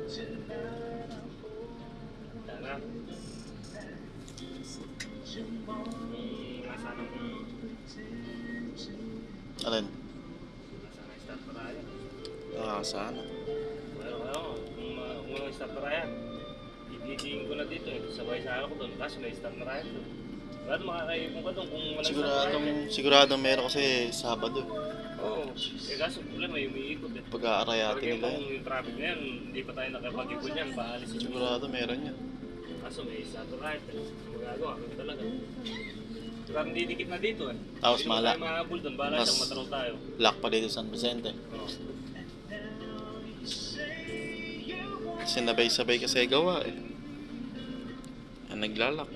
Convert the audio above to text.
Sana. Nasana mo. Alin? Nasana yung start para yan. Sana. Kung may start para yan. Ididiin ko na dito eh. Sabay sa ko doon. Kaso may start para yan doon. Bakit makakaipon ka doon kung walang start para yan? Siguradong meron kasi Sabado. Oo. Kaso problema yung umiikot eh. Pag-aarayatin Kaya nila kung yan. yung traffic na yan, hindi pa tayo nakapag-ipon yan. Paalis yung Sigurado meron yan. kaso may start para yan. Magagawa kami talaga. Parang didikit na dito eh. Tapos Hindi naman tayo mahabol doon. Bahala Mas- siyang mataraw tayo. Lock pa dito San Vicente. Oo. Sinabay-sabay kasi gawa eh. Yan naglalak.